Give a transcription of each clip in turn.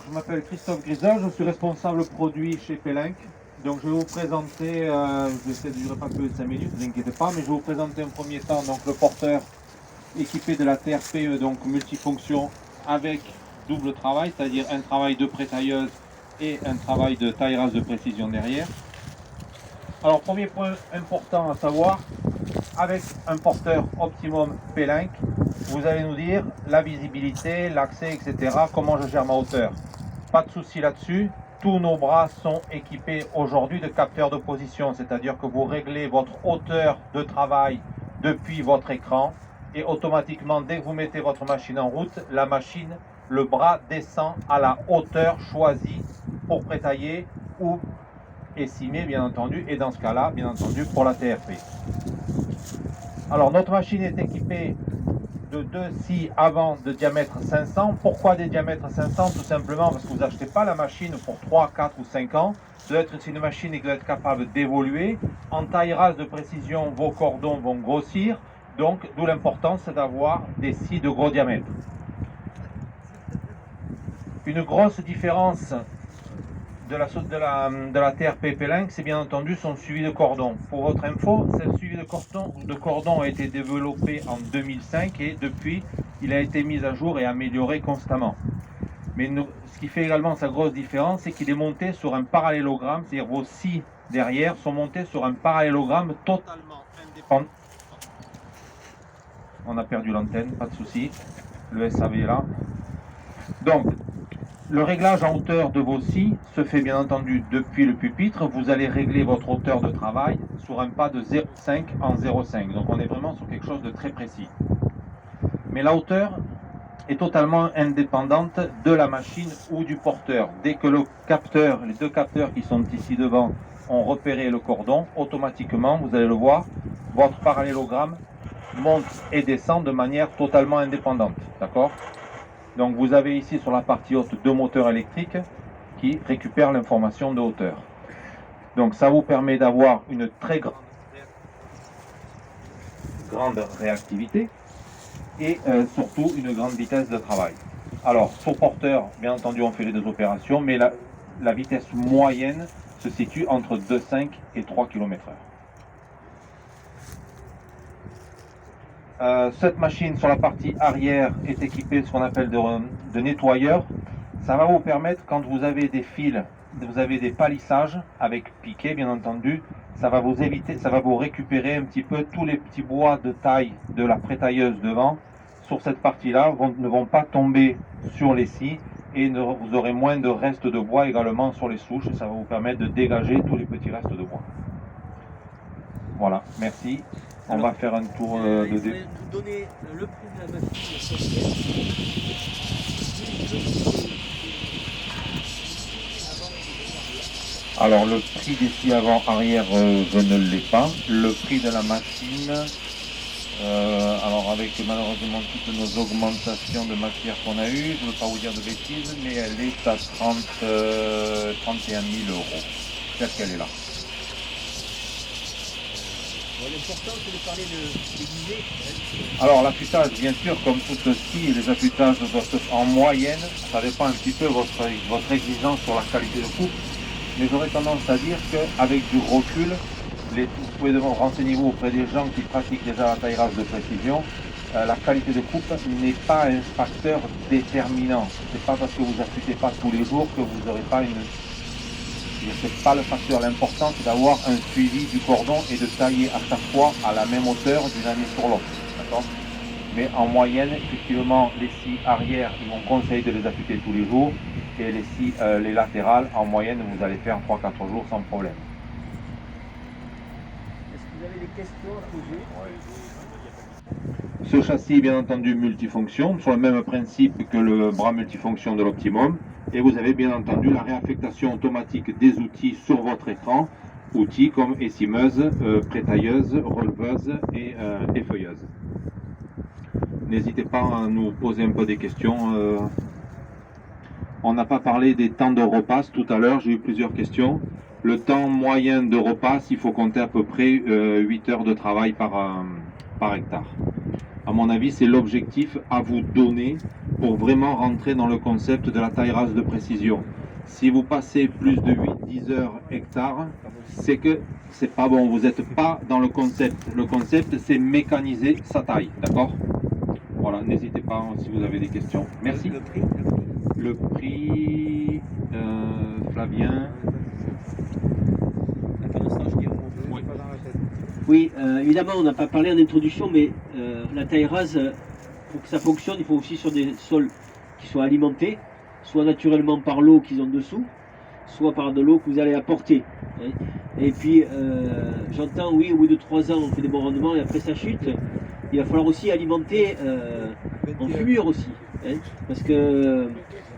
je m'appelle Christophe Grisol, je suis responsable produit chez Pellenc. Donc je vais vous présenter, je vais essayer de durer pas plus de 5 minutes, ne vous inquiétez pas, mais je vais vous présenter en premier temps donc, le porteur équipé de la TRPE, donc multifonction avec double travail, c'est-à-dire un travail de pré-tailleuse et un travail de taillage de précision derrière. Alors premier point important à savoir, avec un porteur Optimum Pellenc, vous allez nous dire la visibilité, l'accès, etc. Comment je gère ma hauteur. Pas de souci là-dessus. Tous nos bras sont équipés aujourd'hui de capteurs de position, c'est-à-dire que vous réglez votre hauteur de travail depuis votre écran et automatiquement, dès que vous mettez votre machine en route, la machine, le bras descend à la hauteur choisie pour prétailler ou estimer, bien entendu, et dans ce cas-là, bien entendu, pour la TRP. Alors, notre machine est équipée de deux scies avant de diamètre 500. Pourquoi des diamètres 500? Tout simplement parce que vous n'achetez pas la machine pour 3, 4 ou 5 ans. Ça doit être une machine qui doit être capable d'évoluer. En taille rase de précision, vos cordons vont grossir. Donc, d'où l'importance d'avoir des scies de gros diamètre. Une grosse différence de la TRP Pellenc, c'est bien entendu son suivi de cordon. Pour votre info, ce suivi de cordon a été développé en 2005 et depuis, il a été mis à jour et amélioré constamment. Mais ce qui fait également sa grosse différence, c'est qu'il est monté sur un parallélogramme, c'est-à-dire vos scies derrière sont montés sur un parallélogramme totalement indépendant. On a perdu l'antenne, pas de souci. Le SAV est là. Donc, le réglage en hauteur de vos scies se fait bien entendu depuis le pupitre. Vous allez régler votre hauteur de travail sur un pas de 0,5 en 0,5. Donc on est vraiment sur quelque chose de très précis. Mais la hauteur est totalement indépendante de la machine ou du porteur. Dès que le capteur, les deux capteurs qui sont ici devant ont repéré le cordon, automatiquement, vous allez le voir, votre parallélogramme monte et descend de manière totalement indépendante. D'accord ? Donc vous avez ici sur la partie haute deux moteurs électriques qui récupèrent l'information de hauteur. Donc ça vous permet d'avoir une très grande réactivité et surtout une grande vitesse de travail. Alors sur porteur, bien entendu on fait les deux opérations, mais la vitesse moyenne se situe entre 2,5 et 3 km/h. Cette machine sur la partie arrière est équipée de ce qu'on appelle de nettoyeur. Ça va vous permettre, quand vous avez des fils, vous avez des palissages avec piquet bien entendu, ça va vous éviter, ça va vous récupérer un petit peu tous les petits bois de taille de la prétailleuse devant. Sur cette partie-là, ne vont pas tomber sur les scies et vous aurez moins de restes de bois également sur les souches. Ça va vous permettre de dégager tous les petits restes de bois. Voilà, merci. On va faire un tour de... Vous allez nous donner le prix de la machine. Alors le prix des scies avant-arrière, je ne l'ai pas. Le prix de la machine, alors avec malheureusement toutes nos augmentations de matière qu'on a eues, je ne veux pas vous dire de bêtises, mais elle est à 31 000 euros. Peut-être qu'elle est là. L'important c'est de parler des guisets. Alors l'affûtage, bien sûr, comme tout ceci, les affûtages doivent en moyenne, ça dépend un petit peu de votre exigence sur la qualité de coupe, mais j'aurais tendance à dire qu'avec du recul, vous pouvez renseigner-vous auprès des gens qui pratiquent déjà la taille rase de précision, la qualité de coupe n'est pas un facteur déterminant. C'est pas parce que vous affûtez pas tous les jours que vous n'aurez pas une... C'est pas le facteur. L'important c'est d'avoir un suivi du cordon et de tailler à chaque fois à la même hauteur d'une année sur l'autre. D'accord ? Mais en moyenne, effectivement, les scies arrière, ils vont conseiller de les affûter tous les jours. Et les scies, les latérales, en moyenne, vous allez faire 3-4 jours sans problème. Est-ce que vous avez des questions à poser? Ce châssis est bien entendu multifonction, sur le même principe que le bras multifonction de l'Optimum. Et vous avez bien entendu la réaffectation automatique des outils sur votre écran. Outils comme essimeuse, prétailleuse, releveuse et effeuilleuse. N'hésitez pas à nous poser un peu des questions. On n'a pas parlé des temps de repasse tout à l'heure, j'ai eu plusieurs questions. Le temps moyen de repasse, il faut compter à peu près 8 heures de travail par hectare. À mon avis, c'est l'objectif à vous donner pour vraiment rentrer dans le concept de la taille rase de précision. Si vous passez plus de 8-10 heures hectare, c'est que c'est pas bon, vous n'êtes pas dans le concept. Le concept, c'est mécaniser sa taille, d'accord? Voilà, n'hésitez pas si vous avez des questions. Merci. Le prix, Flavien. Oui, évidemment, on n'a pas parlé en introduction, mais la taille rase, pour que ça fonctionne, il faut aussi sur des sols qui soient alimentés, soit naturellement par l'eau qu'ils ont dessous, soit par de l'eau que vous allez apporter. Hein. Et puis, j'entends, oui, au bout de 3 ans, on fait des bons rendements et après ça chute. Il va falloir aussi alimenter en fumure aussi. Hein, parce que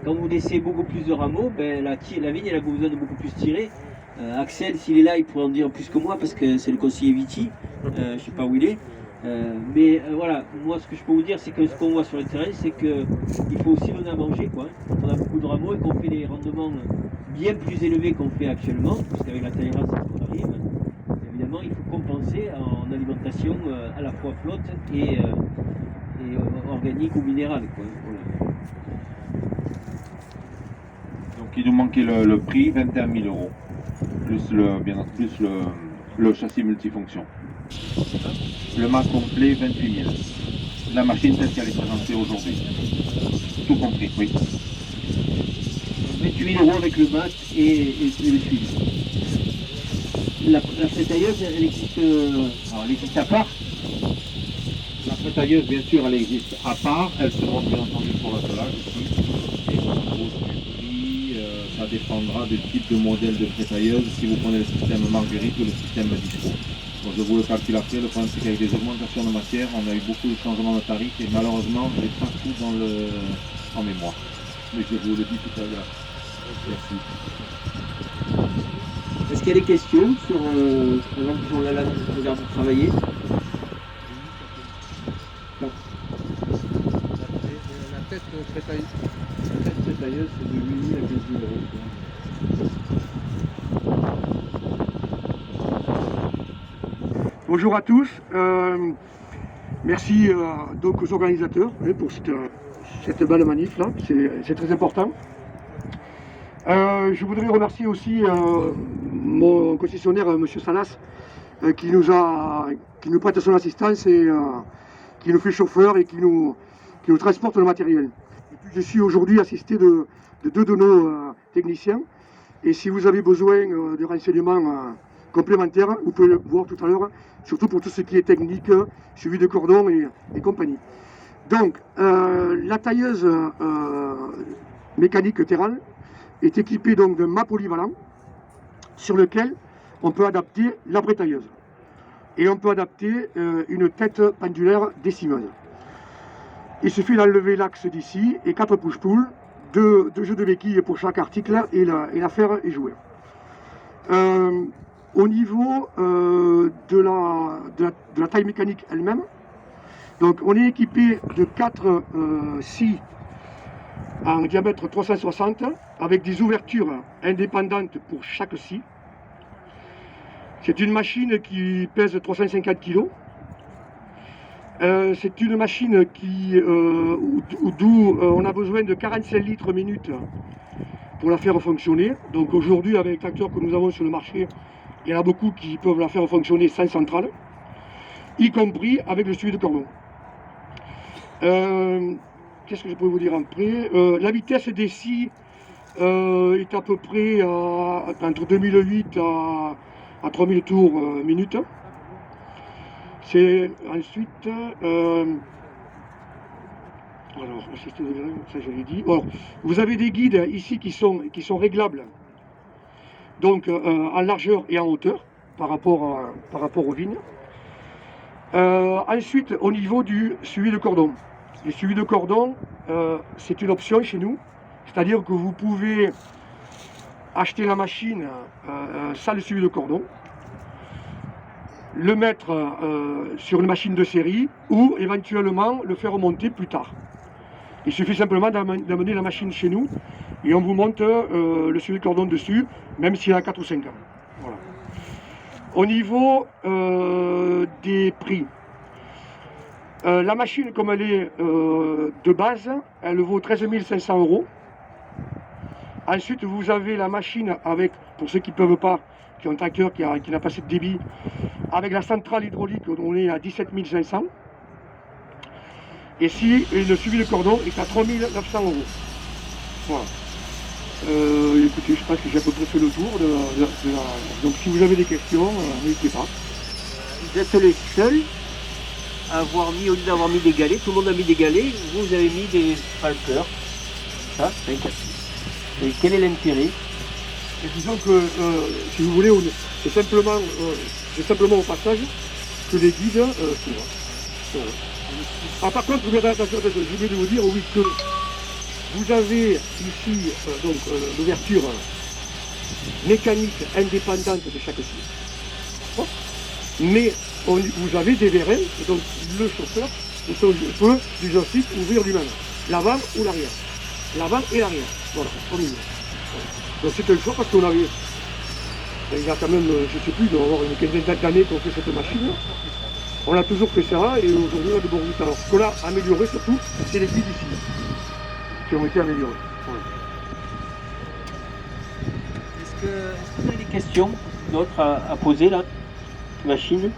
quand vous laissez beaucoup plus de rameaux, ben, la vigne elle a besoin de beaucoup plus tirer. Axel, s'il est là, il pourrait en dire plus que moi parce que c'est le conseiller Viti. Je ne sais pas où il est. Mais voilà, moi ce que je peux vous dire, c'est que ce qu'on voit sur le terrain, c'est qu'il faut aussi donner à manger. Quoi. Quand on a beaucoup de rameaux et qu'on fait des rendements bien plus élevés qu'on fait actuellement, parce qu'avec la taille rase, ça arrive, évidemment, il faut compenser en alimentation à la fois flotte et organique ou minérale. Quoi. Voilà. Donc il nous manquait le prix, 21 000 euros, plus le châssis multifonction. Le mât complet, 28 000. La machine telle qu'elle est présentée aujourd'hui. Tout compris, oui. 28 000 euros avec le mat et le fil. La frétailleuse, elle existe à part. La frétailleuse, bien sûr, elle existe à part. Elle se monte bien entendu pour l'attelage aussi. Et au niveau du prix, ça dépendra du type de modèle de frétailleuse. Si vous prenez le système Marguerite ou le système Disco. Bon, je vous le calcule après. Le problème, c'est qu'avec des augmentations de matière, on a eu beaucoup de changements de tarifs et malheureusement, je n'ai pas tout en mémoire. Mais je vous le dis tout à l'heure. Merci. Est-ce qu'il y a des questions sur, par exemple, sur la regarde pour travailler? La tête frétailleuse, c'est de 8 000 à 15 000 euros. Bonjour à tous. Merci donc aux organisateurs pour cette belle manif là. C'est très important. Je voudrais remercier aussi mon concessionnaire, M. Salas, qui nous prête son assistance et qui nous fait chauffeur et qui nous transporte le matériel. Et puis, je suis aujourd'hui assisté de 2 de nos techniciens. Et si vous avez besoin de renseignements complémentaires, vous pouvez le voir tout à l'heure, surtout pour tout ce qui est technique, suivi de cordon et compagnie. Donc, la tailleuse mécanique Terral est équipée donc d'un mât polyvalent sur lequel on peut adapter la tailleuse. Et on peut adapter une tête pendulaire décimeuse. Il suffit d'enlever l'axe d'ici et 4 push-pull, 2 jeux de béquilles pour chaque article et l'affaire est jouée. Au niveau de la taille mécanique elle-même, donc on est équipé de 4 scies en diamètre 360 avec des ouvertures indépendantes pour chaque scie. C'est une machine qui pèse 350 kg. C'est une machine d'où on a besoin de 45 litres minute pour la faire fonctionner. Donc aujourd'hui, avec les tracteurs que nous avons sur le marché, il y en a beaucoup qui peuvent la faire fonctionner sans centrale, y compris avec le suivi de cordon. Qu'est-ce que je peux vous dire après? La vitesse des scies est à peu près entre 2008 à 3000 tours minute. C'est ensuite alors ça je l'ai dit. Alors, vous avez des guides ici qui sont réglables, donc en largeur et en hauteur par rapport aux vignes. Ensuite, au niveau du suivi de cordon. Le suivi de cordon, c'est une option chez nous, c'est-à-dire que vous pouvez acheter la machine sans le suivi de cordon, le mettre sur une machine de série ou éventuellement le faire monter plus tard. Il suffit simplement d'amener la machine chez nous et on vous monte le suivi de cordon dessus, même s'il a 4 ou 5 ans. Voilà. Au niveau des prix, La machine, comme elle est de base, elle vaut 13 500 €. Ensuite, vous avez la machine avec, pour ceux qui ne peuvent pas, qui ont un tracteur qui n'a pas assez de débit, avec la centrale hydraulique, on est à 17 500. Et si le suivi de cordon est à 3 900 €. Voilà. Écoutez, je pense que j'ai à peu près fait le tour de la... Donc si vous avez des questions, n'hésitez pas. Vous êtes les seuls à avoir mis, au lieu d'avoir mis des galets, tout le monde a mis des galets, vous avez mis des falqueurs. Ça, c'est un casse. Et quel est l'intérêt? Et disons que, si vous voulez, c'est simplement au passage que les guides suivent. Voilà. Ah, par contre, vous avez attention, j'ai oublié de vous dire, oui, que vous avez ici l'ouverture mécanique indépendante de chaque scie. Bon. Mais vous avez des vérins, et donc le chauffeur peut du joystick ouvrir lui-même l'avant ou l'arrière. L'avant et l'arrière. Voilà, au milieu. Voilà. Donc c'était le choix parce qu'on avait, il y a quand même, je ne sais plus, il doit y avoir une quinzaine d'années qu'on fait cette machine. On a toujours fait ça et aujourd'hui on a de bons résultats. Alors ce qu'on a amélioré surtout, c'est les guides ici, qui ont été améliorés. Voilà. Est-ce que vous avez des questions d'autres à poser là? Machine.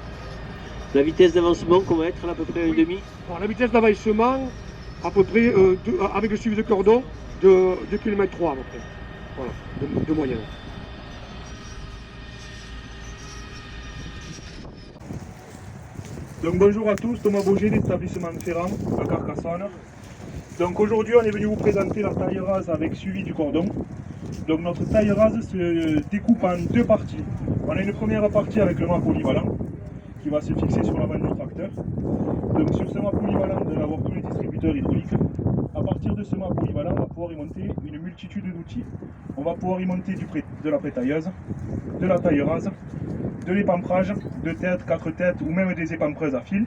La vitesse d'avancement, qu'on va être là, à peu près 1,5. Alors, la vitesse d'avancement, à peu près, avec le suivi de cordon, de 2,3 km à peu près. Voilà, de moyenne. Donc bonjour à tous, Thomas Boger d'établissement Ferrand à Carcassonne. Donc aujourd'hui on est venu vous présenter la taille rase avec suivi du cordon. Donc notre taille rase se découpe en deux parties. On a une première partie avec le mât polyvalent qui va se fixer sur l'avant du tracteur. Donc sur ce mât polyvalent, vous allez avoir tous les distributeurs hydrauliques. À partir de ce mât polyvalent, on va pouvoir y monter une multitude d'outils. On va pouvoir y monter de la pétailleuse, de la taille rase, de l'épamprage, 2 têtes, 4 têtes ou même des épampreuses à fil.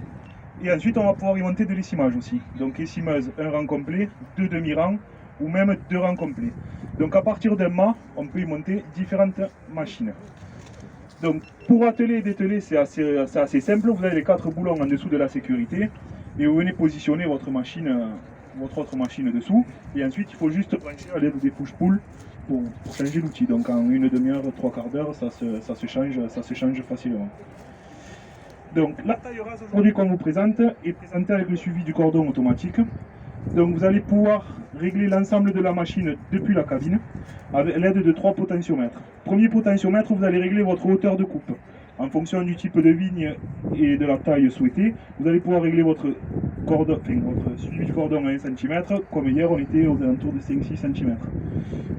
Et ensuite on va pouvoir y monter de l'essimage aussi. Donc essimeuse, un rang complet, 2 demi-rangs ou même 2 rangs complets. Donc à partir d'un mât, on peut y monter différentes machines. Donc pour atteler et dételer, c'est assez simple. Vous avez les 4 boulons en dessous de la sécurité et vous venez positionner votre autre machine dessous. Et ensuite il faut juste brancher à l'aide des push-pull pour changer l'outil. Donc en une demi-heure, 3/4 d'heure, ça se change facilement. Donc la taille rase aujourd'hui qu'on vous présente est présentée avec le suivi du cordon automatique. Donc vous allez pouvoir régler l'ensemble de la machine depuis la cabine avec l'aide de 3 potentiomètres. Premier potentiomètre, vous allez régler votre hauteur de coupe. En fonction du type de vigne et de la taille souhaitée, vous allez pouvoir régler votre suivi de cordon à 1 cm, comme hier on était aux alentours de 5-6 cm.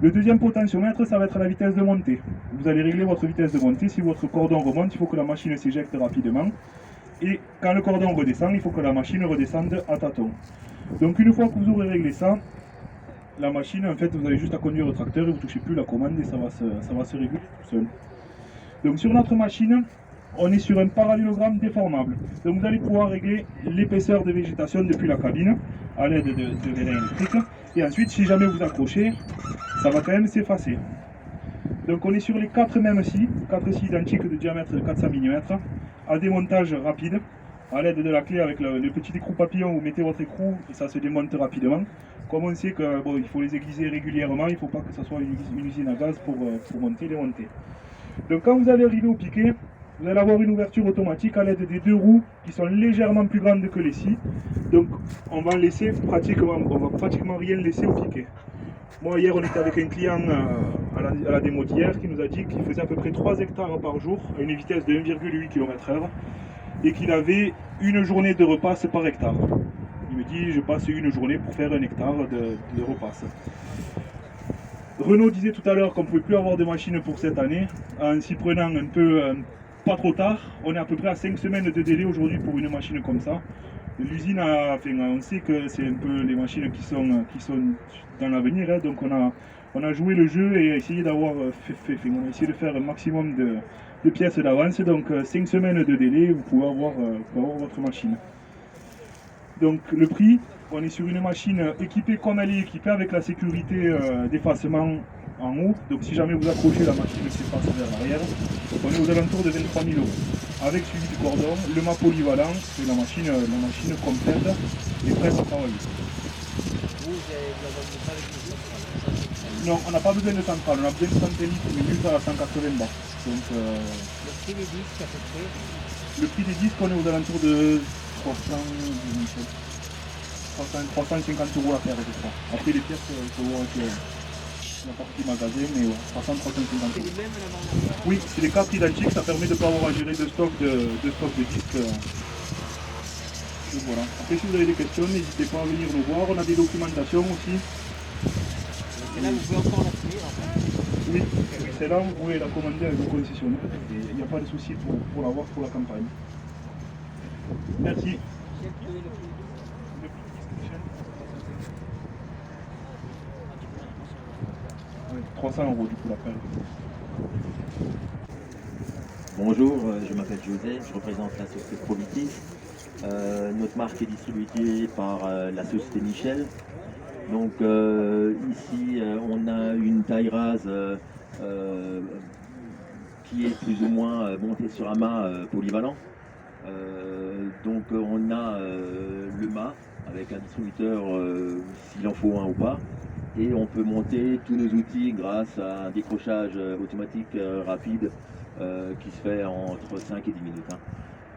Le deuxième potentiomètre, ça va être la vitesse de montée. Vous allez régler votre vitesse de montée. Si votre cordon remonte, il faut que la machine s'éjecte rapidement. Et quand le cordon redescend, il faut que la machine redescende à tâtons. Donc une fois que vous aurez réglé ça, la machine, en fait, vous avez juste à conduire le tracteur et vous ne touchez plus la commande et ça va se régler tout seul. Donc sur notre machine, on est sur un parallélogramme déformable. Donc vous allez pouvoir régler l'épaisseur de végétation depuis la cabine à l'aide de vérins électriques. Et ensuite, si jamais vous accrochez, ça va quand même s'effacer. Donc on est sur les 4 mêmes scies, 4 scies identiques de diamètre de 400 mm, à démontage rapide. À l'aide de la clé avec le petit écrou papillon, vous mettez votre écrou et ça se démonte rapidement. Comme on sait que il faut les aiguiser régulièrement, il ne faut pas que ce soit une usine à gaz pour monter et démonter. Donc quand vous allez arriver au piquet, vous allez avoir une ouverture automatique à l'aide des 2 roues qui sont légèrement plus grandes que les scies. Donc on va pratiquement rien laisser au piquet. Moi hier on était avec un client à la démo d'hier qui nous a dit qu'il faisait à peu près 3 hectares par jour à une vitesse de 1,8 km/h et qu'il avait une journée de repasse par hectare. Il me dit je passe une journée pour faire 1 hectare de repasse. Renault disait tout à l'heure qu'on ne pouvait plus avoir de machines pour cette année, en s'y prenant un peu pas trop tard. On est à peu près à 5 semaines de délai aujourd'hui pour une machine comme ça. L'usine, on sait que c'est un peu les machines qui sont dans l'avenir, hein, donc on a joué le jeu et essayé d'avoir on a essayé de faire un maximum de pièces d'avance. Donc 5 semaines de délai, vous pouvez avoir votre machine. Donc le prix, on est sur une machine équipée comme elle est équipée avec la sécurité d'effacement en haut. Donc si jamais vous accrochez, la machine s'efface vers l'arrière. On est aux alentours de 23 000 €. avec suivi du cordon, le mât polyvalent et la machine complète et prête à travailler. Non, on n'a pas besoin de centrale, on a besoin de 100 litres minutes à 180 bars. Donc, Le prix des disques à peu près. le prix des disques, on est aux alentours de 350 euros la paire, je crois. Après les pièces, il faut voir avec la partie magasin, mais ouais, 350 C'est euros. les mêmes l'avant-arrière. Oui, c'est des cartes identiques, ça permet de ne pas avoir à gérer de stock de disques. Donc voilà. Après, si vous avez des questions, n'hésitez pas à venir nous voir. On a des documentations aussi. Et là, vous pouvez encore la finir. Oui, c'est là, vous pouvez la commander avec vos concessionnaires. Et il n'y a pas de souci pour l'avoir pour la campagne. Merci. Quel prix est le prix? Le prix du disque Michel. Oui, 300 euros du coup la paire. Bonjour, je m'appelle José, je représente la société Provitis. Notre marque est distribuée par la société Michel. Donc ici on a une taille rase qui est plus ou moins montée sur un mât polyvalent. Donc on a le mât avec un distributeur s'il en faut un ou pas. Et on peut monter tous nos outils grâce à un décrochage automatique rapide qui se fait entre 5 et 10 minutes. Hein.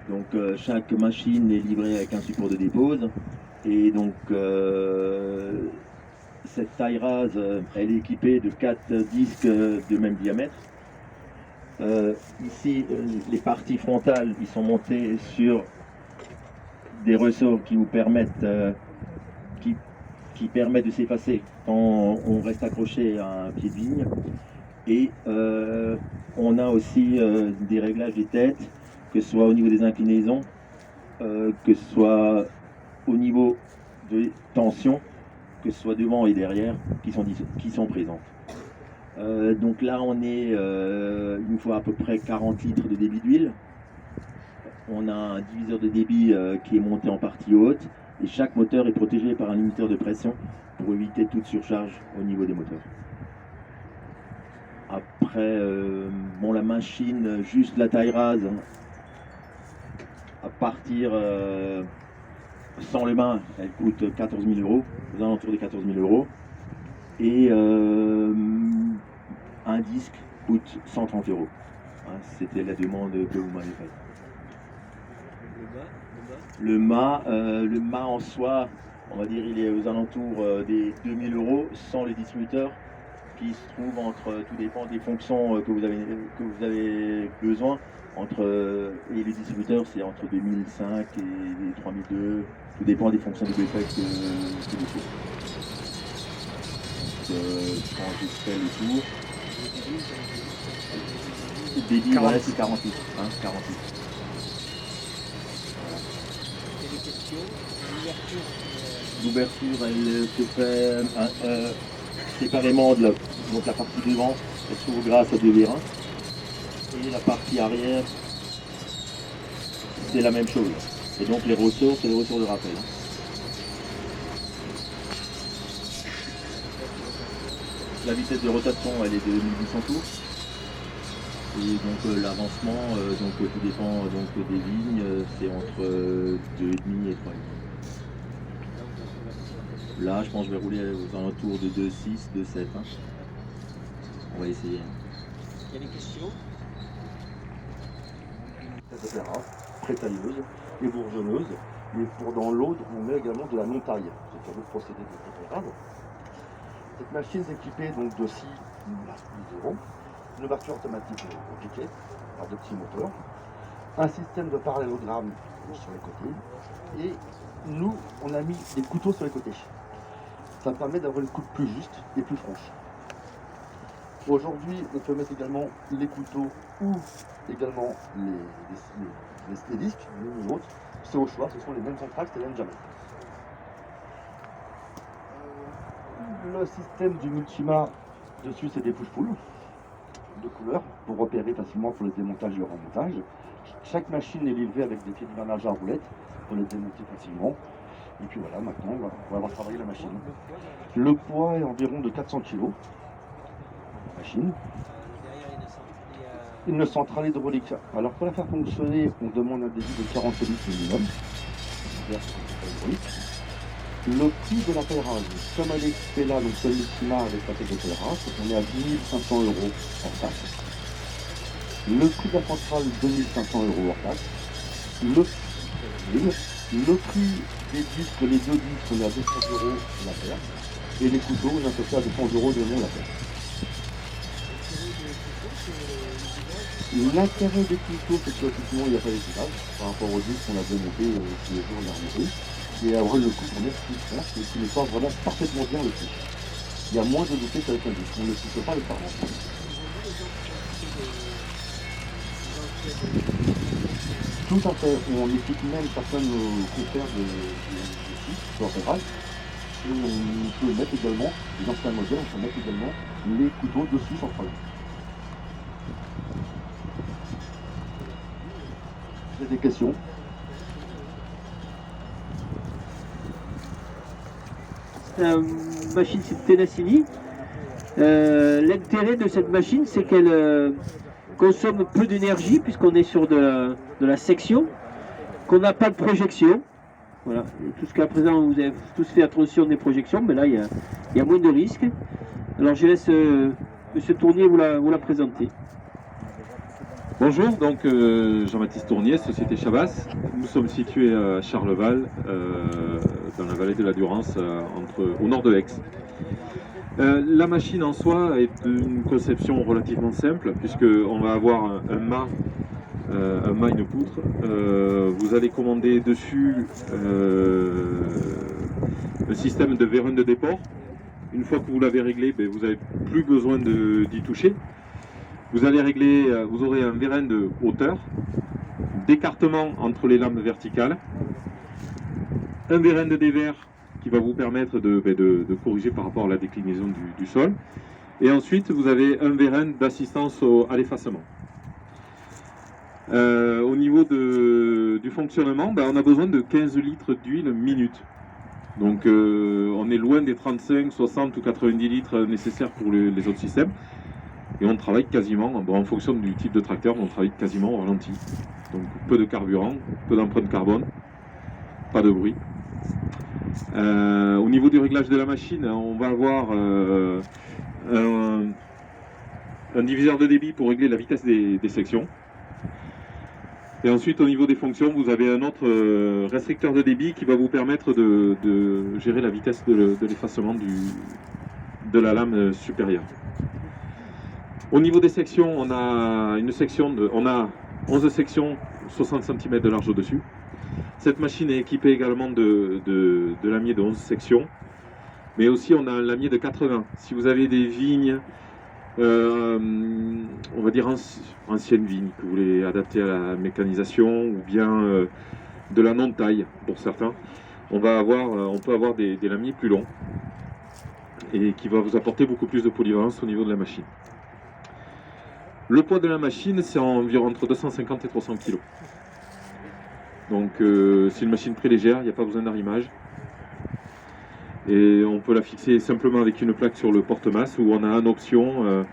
Donc chaque machine est livrée avec un support de dépose. Et donc cette taille rase, elle est équipée de 4 disques de même diamètre. Ici, les parties frontales, ils sont montés sur des ressorts qui nous permettent, qui permettent de s'effacer quand on reste accroché à un pied de vigne. Et on a aussi des réglages des têtes, que ce soit au niveau des inclinaisons, que ce soit au niveau de tension, que ce soit devant et derrière, qui sont présentes. Donc là, on est, il nous faut à peu près 40 litres de débit d'huile. On a un diviseur de débit qui est monté en partie haute, et chaque moteur est protégé par un limiteur de pression pour éviter toute surcharge au niveau des moteurs. Après, bon, la machine, juste la taille rase, à partir sans le mât, elle coûte 14 000 euros, aux alentours des 14 000 euros. Et un disque coûte 130 euros. Hein, c'était la demande que vous m'avez faite. Le mât en soi, on va dire, il est aux alentours des 2000 euros sans les distributeurs qui se trouvent entre, tout dépend des fonctions que vous avez besoin. Et les distributeurs, c'est entre 2005 et 3002, tout dépend des fonctions de BFX que vous faites. Quand je fais le tour, le débit, voilà, c'est 48. Hein, 48. L'ouverture, elle se fait séparément de donc la partie devant, elle s'ouvre grâce à 2 vérins. Et la partie arrière, c'est la même chose. Et donc les ressorts, c'est les ressorts de rappel. Hein. La vitesse de rotation, elle est de 1800 tours. Et donc l'avancement, tout dépend donc, des vignes, c'est entre 2,5 et 3,5. Là, je pense que je vais rouler aux alentours de 2,6, 2,7. Hein. On va essayer. Il y a des questions? Etc. Prétailleuse et bourgeonneuse. Et pour dans l'autre, on met également de la non-taille. C'est un autre procédé de préparage. Cette machine est équipée donc de 6 euros, une ouverture automatique au piquet par 2 petits moteurs, un système de parallélogramme sur les côtés, et nous, on a mis des couteaux sur les côtés. Ça permet d'avoir une coupe plus juste et plus franche. Aujourd'hui, on peut mettre également les couteaux ou également les disques, l'une ou l'autre. C'est au choix, ce sont les mêmes centrales, c'est les mêmes diamètres. Le système du Multima, dessus c'est des push-pull de couleur pour repérer facilement pour le démontage et le remontage. Chaque machine est livrée avec des pieds d'hivernage à roulettes pour les démonter facilement. Et puis voilà, maintenant on va travailler la machine. Le poids est environ de 400 kg. Machine. Derrière, il y a une centrale hydraulique. Alors pour la faire fonctionner, on demande un débit de 40 litres minimum. Le prix de la taille rase, comme elle est équipée là, donc c'est l'Ultima avec la tête de taille rase, on est à 10 500 € hors taxe. Le prix de la centrale, 2 500 € hors taxe. Le prix des disques, les deux disques, on est à 200 € la paire. Et les couteaux, on est à peu près à 200 € de nom la paire. L'intérêt des couteaux, c'est que effectivement, il n'y a pas d'équipage par rapport aux disques qu'on a démontés tous les jours, on a remonté. Et avoir le coup qu'on est plus fort et qui nous porte vraiment parfaitement bien le coup. Il y a moins de doutes qu'avec un disque, on ne pousse pas les parents. Tout à fait, on équipe même certains confrères de sites, sur Central, et on peut mettre également, les anciens modèles, on peut mettre également les couteaux dessus sans problème. Vous avez des questions? Machine, c'est Tenacini. L'intérêt de cette machine, c'est qu'elle consomme peu d'énergie puisqu'on est sur de la section, qu'on n'a pas de projection. Voilà. Jusqu'à présent, vous avez tous fait attention des projections, mais là, il y a moins de risques. Alors, je laisse Monsieur Tournier vous la présenter. Bonjour, donc Jean-Baptiste Tournier, Société Chabas. Nous sommes situés à Charleval, dans la vallée de la Durance, au nord de Aix. La machine en soi est d'une conception relativement simple, puisqu'on va avoir un mât, une poutre. Vous allez commander dessus un système de vérin de déport. Une fois que vous l'avez réglé, vous n'avez plus besoin d'y toucher. Vous allez régler, vous aurez un vérin de hauteur, d'écartement entre les lames verticales, un vérin de dévers qui va vous permettre de corriger par rapport à la déclinaison du sol. Et ensuite, vous avez un vérin d'assistance à l'effacement. Au niveau du fonctionnement, on a besoin de 15 litres d'huile minute. Donc on est loin des 35, 60 ou 90 litres nécessaires pour les autres systèmes. Et on travaille quasiment, en fonction du type de tracteur, on travaille quasiment au ralenti. Donc peu de carburant, peu d'empreinte carbone, pas de bruit. Au niveau du réglage de la machine, on va avoir un diviseur de débit pour régler la vitesse des sections. Et ensuite, au niveau des fonctions, vous avez un autre restricteur de débit qui va vous permettre de gérer la vitesse de l'effacement de la lame supérieure. Au niveau des sections, on a 11 sections, 60 cm de large au-dessus. Cette machine est équipée également de lamiers de 11 sections, mais aussi on a un lamier de 80. Si vous avez des vignes, on va dire anciennes vignes, que vous voulez adapter à la mécanisation, ou bien de la non-taille pour certains, on peut avoir des lamiers plus longs, et qui va vous apporter beaucoup plus de polyvalence au niveau de la machine. Le poids de la machine, c'est environ entre 250 et 300 kg. Donc c'est une machine très légère, il n'y a pas besoin d'arrimage. Et on peut la fixer simplement avec une plaque sur le porte-masse, où on a en option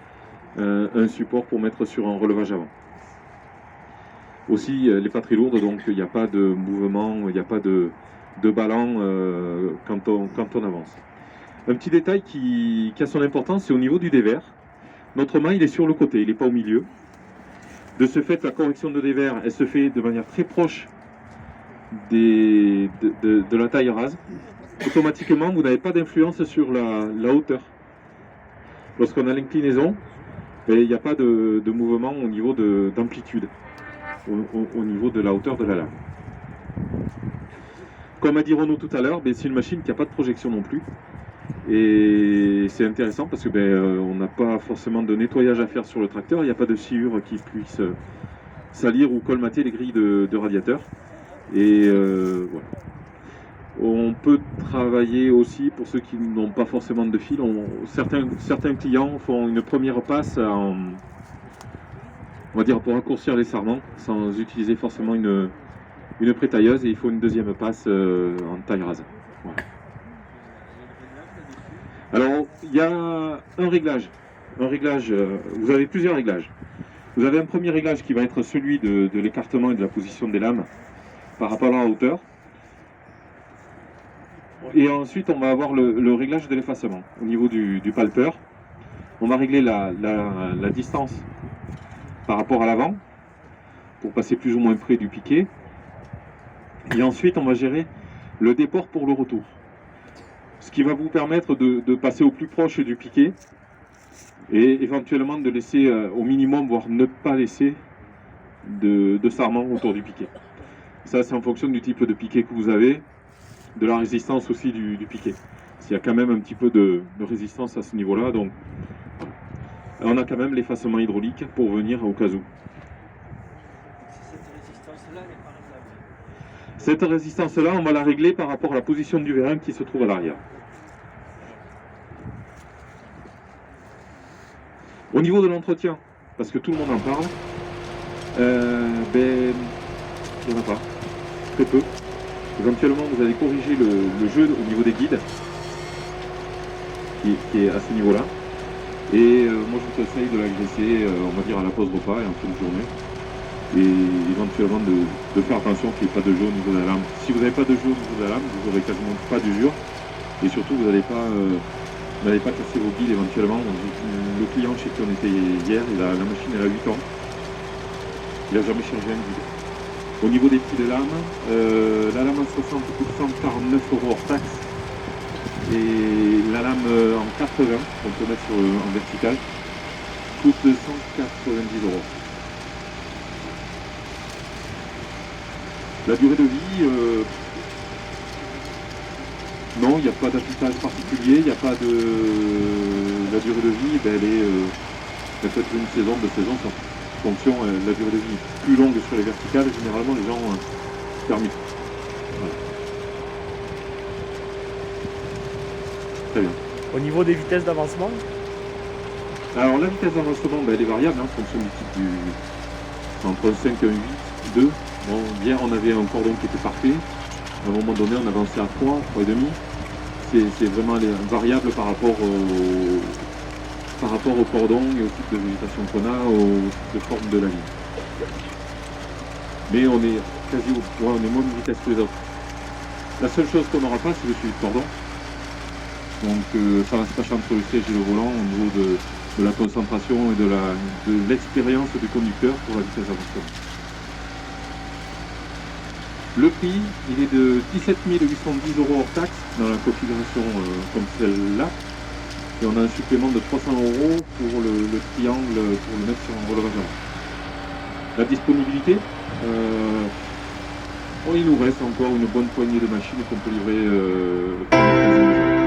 un support pour mettre sur un relevage avant. Aussi, elle n'est pas très lourde, donc il n'y a pas de mouvement, il n'y a pas de ballon quand on avance. Un petit détail qui a son importance, c'est au niveau du dévers. Notre mât, il est sur le côté, il n'est pas au milieu. De ce fait, la correction de dévers, elle se fait de manière très proche de la taille rase. Automatiquement, vous n'avez pas d'influence sur la hauteur. Lorsqu'on a l'inclinaison, il n'y a pas de mouvement au niveau d'amplitude, au niveau de la hauteur de la lame. Comme a dit Renaud tout à l'heure, c'est une machine qui n'a pas de projection non plus. Et c'est intéressant parce que on n'a pas forcément de nettoyage à faire sur le tracteur, il n'y a pas de sciure qui puisse salir ou colmater les grilles de radiateur. Et voilà. On peut travailler aussi, pour ceux qui n'ont pas forcément de fil, certains clients font une première passe on va dire pour raccourcir les sarments, sans utiliser forcément une prétailleuse, et il faut une deuxième passe en taille rase. Voilà. Alors, il y a un réglage. Vous avez plusieurs réglages. Vous avez un premier réglage qui va être celui de l'écartement et de la position des lames par rapport à la hauteur. Et ensuite, on va avoir le réglage de l'effacement. Au niveau du palpeur, on va régler la distance par rapport à l'avant pour passer plus ou moins près du piquet. Et ensuite, on va gérer le déport pour le retour. Ce qui va vous permettre de passer au plus proche du piquet et éventuellement de laisser au minimum, voire ne pas laisser de sarment autour du piquet. Ça, c'est en fonction du type de piquet que vous avez, de la résistance aussi du piquet. S'il y a quand même un petit peu de résistance à ce niveau-là, donc on a quand même l'effacement hydraulique pour venir au cas où. Cette résistance-là, elle est pas réglable. Cette résistance-là, on va la régler par rapport à la position du vérin qui se trouve à l'arrière. Au niveau de l'entretien, parce que tout le monde en parle, il n'y en a pas, très peu. Éventuellement, vous allez corriger le jeu au niveau des guides, qui est à ce niveau-là. Et moi, je vous conseille de l'agresser, on va dire, à la pause repas et en fin de journée. Et éventuellement de faire attention qu'il n'y ait pas de jeu au niveau de la lame. Si vous n'avez pas de jeu au niveau de la lame, vous n'aurez quasiment pas d'usure. Et surtout, vous n'allez pas casser vos guides éventuellement. Le client chez qui on était hier, la machine elle a 8 ans. Il n'a jamais changé un guide. Au niveau des pieds de lame, la lame en 60% 49 € hors taxe. Et la lame en 80, qu'on peut mettre en vertical, coûte 190 €. La durée de vie, non, il n'y a pas d'affichage particulier, il n'y a pas de... La durée de vie, elle peut être une saison, 2 saisons, en fonction de la durée de vie plus longue sur les verticales, généralement les gens terminent. Voilà. Très bien. Au niveau des vitesses d'avancement? Alors la vitesse d'avancement, elle est variable en fonction du type du... Entre 5 et 8, 2. Bon, hier on avait un cordon qui était parfait. À un moment donné, on avançait à 3, 3,5. C'est vraiment variable par rapport au cordon et au type de végétation qu'on a, au type de forme de la ligne. Mais on est quasi au point, on est moins de vitesse que les autres. La seule chose qu'on n'aura pas, c'est le suivi de cordon. Donc ça va se passer entre le siège et le volant au niveau de la concentration et de l'expérience du conducteur pour la vitesse d'avancement. Le prix, il est de 17 810 € hors taxe dans la configuration comme celle-là. Et on a un supplément de 300 € pour le triangle pour le mettre sur un relevage avant. La disponibilité, il nous reste encore une bonne poignée de machines qu'on peut livrer pour les 15 jours.